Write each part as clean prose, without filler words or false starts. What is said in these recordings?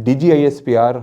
DGISPR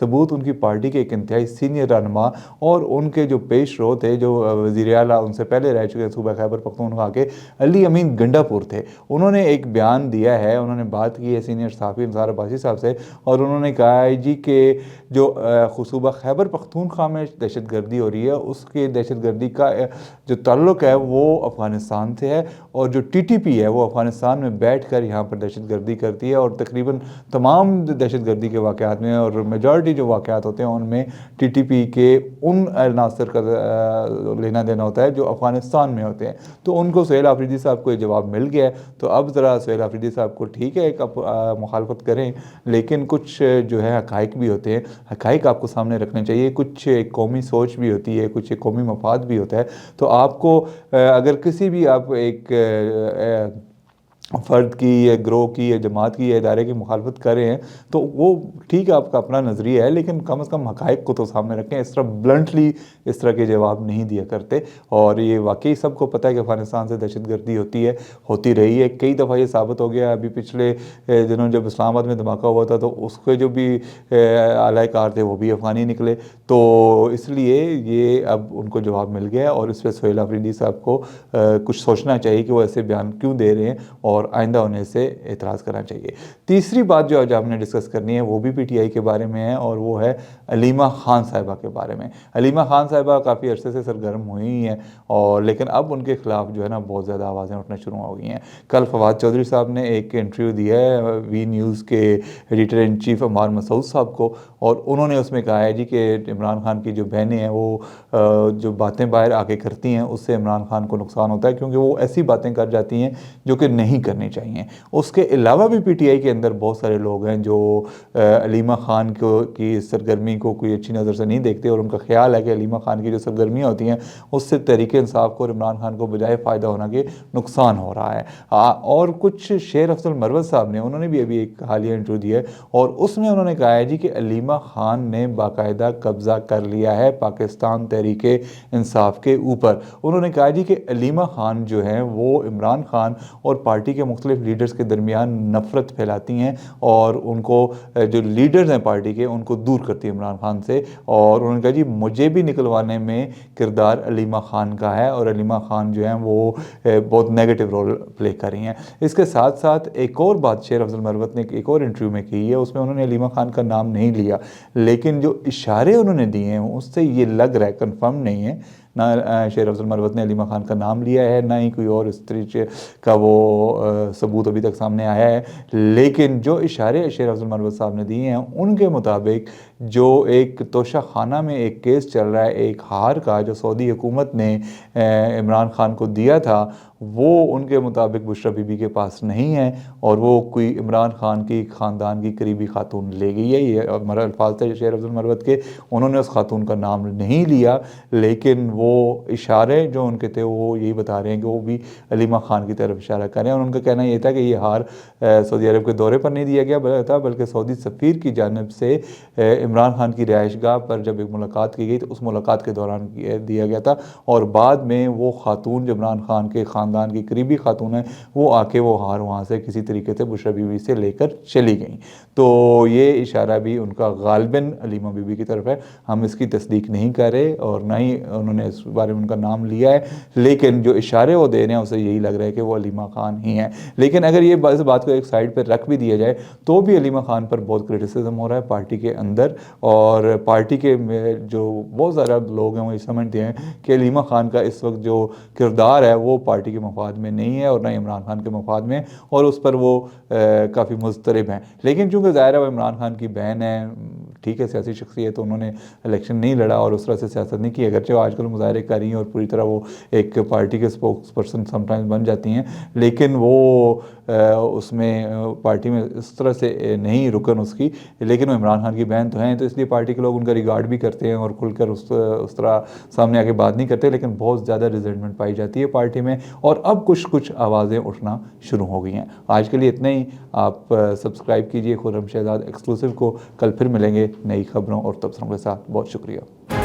ثبوت ان کی party کے ایک انتہائی سینئر رہنما اور ان کے جو پیش رو تھے، جو وزیر اعلیٰ ان سے پہلے رہ چکے ہیں صوبہ خیبر پختونخوا کے، علی امین گنڈا پور تھے۔ انہوں نے ایک بیان دیا ہے، انہوں نے بات کی ہے سینئر صحافی انصار عباسی صاحب سے، اور انہوں نے کہا ہے جی کہ جو صوبہ خیبر پختونخوا میں دہشت گردی ہو رہی ہے، اس کے دہشت گردی کا جو تعلق ہے وہ افغانستان سے ہے، اور جو ٹی ٹی پی ہے وہ افغانستان میں بیٹھ کر یہاں پر دہشت گردی کرتی ہے، اور تقریباً تمام دہشت گردی کے واقعات میں اور میجارٹی جو واقعات ہوتے ہیں ان میں ٹی ٹی پی کے ان عناصر کا لینا دینا ہوتا ہے جو افغانستان میں ہوتے ہیں۔ تو ان کو سہیل آفریدی صاحب کو یہ جواب مل گیا ہے، تو اب ذرا سہیل آفریدی صاحب کو ٹھیک ہے ایک مخالفت کریں، لیکن کچھ جو ہے حقائق بھی ہوتے ہیں، حقائق آپ کو سامنے رکھنے چاہیے، کچھ ایک قومی سوچ بھی ہوتی ہے، کچھ ایک قومی مفاد بھی ہوتا ہے۔ تو آپ کو اگر کسی بھی آپ ایک فرد کی یا گروہ کی یا جماعت کی یا ادارے کی مخالفت کر رہے ہیں تو وہ ٹھیک ہے، آپ کا اپنا نظریہ ہے، لیکن کم از کم حقائق کو تو سامنے رکھیں، اس طرح بلنٹلی اس طرح کے جواب نہیں دیا کرتے۔ اور یہ واقعی سب کو پتہ ہے کہ افغانستان سے دہشت گردی ہوتی ہے، ہوتی رہی ہے، کئی دفعہ یہ ثابت ہو گیا۔ ابھی پچھلے دنوں جب اسلام آباد میں دھماکہ ہوا تھا تو اس کے جو بھی اعلی کار تھے وہ بھی افغانی نکلے، تو اس لیے یہ اب ان کو جواب مل گیا ہے، اور اس پہ سہیل آفریدی صاحب کو کچھ سوچنا چاہیے کہ وہ ایسے بیان کیوں دے رہے ہیں، اور آئندہ انہیں سے اعتراض کرنا چاہیے۔ تیسری بات جو آج ہم نے ڈسکس کرنی ہے وہ بھی پی ٹی آئی کے بارے میں ہے، اور وہ ہے علیمہ خان صاحبہ کے بارے میں۔ علیمہ خان صاحبہ کافی عرصے سے سرگرم ہوئی ہیں، اور لیکن اب ان کے خلاف جو ہے نا بہت زیادہ آوازیں اٹھنا شروع ہو گئی ہیں۔ کل فواد چودھری صاحب نے ایک انٹرویو دیا ہے وی نیوز کے ایڈیٹر ان چیف عمار مسعود صاحب کو، اور انہوں نے اس میں کہا ہے جی کہ عمران خان کی جو بہنیں ہیں وہ جو باتیں باہر آ کے کرتی ہیں اس سے عمران خان کو نقصان ہوتا ہے، کیونکہ وہ ایسی باتیں کر جاتی ہیں جو کہ نہیں کرنی چاہیے۔ اس کے علاوہ بھی پی ٹی آئی کے اندر بہت سارے لوگ ہیں جو علیمہ خان کی سرگرمی کو کوئی اچھی نظر سے نہیں دیکھتے، اور ان کا خیال ہے کہ علیمہ خان کی جو سرگرمیاں ہوتی ہیں اس سے تحریک انصاف کو اور عمران خان کو بجائے فائدہ ہونا کے نقصان ہو رہا ہے۔ اور کچھ شیر افضل مروت صاحب نے، انہوں نے بھی ابھی ایک حالیہ انٹرویو دیا ہے، اور اس میں انہوں نے کہا ہے جی کہ علیمہ خان نے باقاعدہ قبضہ کر لیا ہے پاکستان تحریک انصاف کے اوپر۔ انہوں نے کہا جی کہ علیمہ خان جو ہیں وہ عمران خان اور پارٹی کے مختلف لیڈرز کے درمیان نفرت پھیلاتی ہیں، اور ان کو جو لیڈرز ہیں پارٹی کے ان کو دور کرتی ہیں عمران خان سے، اور انہوں نے کہا جی مجھے بھی نکلوانے میں کردار علیمہ خان کا ہے، اور علیمہ خان جو ہیں وہ بہت نیگیٹو رول پلے کر رہی ہیں۔ اس کے ساتھ ساتھ ایک اور بات شیر افضل مروت نے ایک اور انٹرویو میں کی ہے، اس میں انہوں نے علیمہ خان کا نام نہیں لیا، لیکن جو اشارے انہوں نے دیے ہیں اس سے یہ لگ رہا ہے، کنفرم نہیں ہے، نہ شیر افضل مروت نے علیمہ خان کا نام لیا ہے، نہ ہی کوئی اور اس طریقے کا وہ ثبوت ابھی تک سامنے آیا ہے، لیکن جو اشارے شیر افضل مروت صاحب نے دیے ہیں ان کے مطابق جو ایک توشہ خانہ میں ایک کیس چل رہا ہے ایک ہار کا جو سعودی حکومت نے عمران خان کو دیا تھا، وہ ان کے مطابق بشریٰ بی بی کے پاس نہیں ہے، اور وہ کوئی عمران خان کی خاندان کی قریبی خاتون لے گئی ہے۔ یہ الفاظ تھے شیر افضل مروت کے، انہوں نے اس خاتون کا نام نہیں لیا، لیکن وہ اشارے جو ان کے تھے وہ یہی بتا رہے ہیں کہ وہ بھی علیمہ خان کی طرف اشارہ کر رہے ہیں، اور ان کا کہنا یہ تھا کہ یہ ہار سعودی عرب کے دورے پر نہیں دیا گیا تھا، بلکہ سعودی سفیر کی جانب سے عمران خان کی رہائش گاہ پر جب ایک ملاقات کی گئی تو اس ملاقات کے دوران دیا گیا تھا، اور بعد میں وہ خاتون جو عمران خان کے خاندان کی قریبی خاتون ہے وہ آ کے وہ ہار وہاں سے کسی طریقے سے بشریٰ بی بی سے لے کر چلی گئیں۔ تو یہ اشارہ بھی ان کا غالباً علیمہ بی بی کی طرف ہے، ہم اس کی تصدیق نہیں کر رہے، اور نہ ہی انہوں نے اس بارے میں ان کا نام لیا ہے، لیکن جو اشارے وہ دے رہے ہیں اسے یہی لگ رہا ہے کہ وہ علیمہ خان ہی ہیں۔ لیکن اگر یہ اس بات کو ایک سائڈ پہ رکھ بھی دیا جائے تو بھی علیمہ خان پر بہت کرٹیسزم ہو رہا ہے پارٹی کے اندر، اور پارٹی کے جو بہت زیادہ لوگ ہیں وہ یہ سمجھتے ہیں کہ علیمہ خان کا اس وقت جو کردار ہے وہ پارٹی کے مفاد میں نہیں ہے اور نہ عمران خان کے مفاد میں، اور اس پر وہ کافی مضطرب ہیں۔ لیکن چونکہ ظاہر ہے وہ عمران خان کی بہن ہے، ٹھیک ہے سیاسی شخصیت، انہوں نے الیکشن نہیں لڑا اور اس طرح سے سیاست نہیں کی، اگرچہ آج کل مظاہرے کر رہی ہیں اور پوری طرح وہ ایک پارٹی کے اسپوکس پرسن سم ٹائمز بن جاتی ہیں، لیکن وہ اس میں پارٹی میں اس طرح سے نہیں رکن اس کی، لیکن وہ عمران خان کی بہن تو ہیں، تو اس لیے پارٹی کے لوگ ان کا ریگارڈ بھی کرتے ہیں اور کھل کر اس طرح سامنے آ کے بات نہیں کرتے، لیکن بہت زیادہ ریزنٹمنٹ پائی جاتی ہے پارٹی میں، اور اب کچھ آوازیں اٹھنا شروع ہو گئی ہیں۔ آج کے لیے اتنا ہی، آپ سبسکرائب کیجئے خرم شہزاد ایکسکلوسیو کو، کل پھر ملیں گے نئی خبروں اور تبصروں کے ساتھ۔ بہت شکریہ۔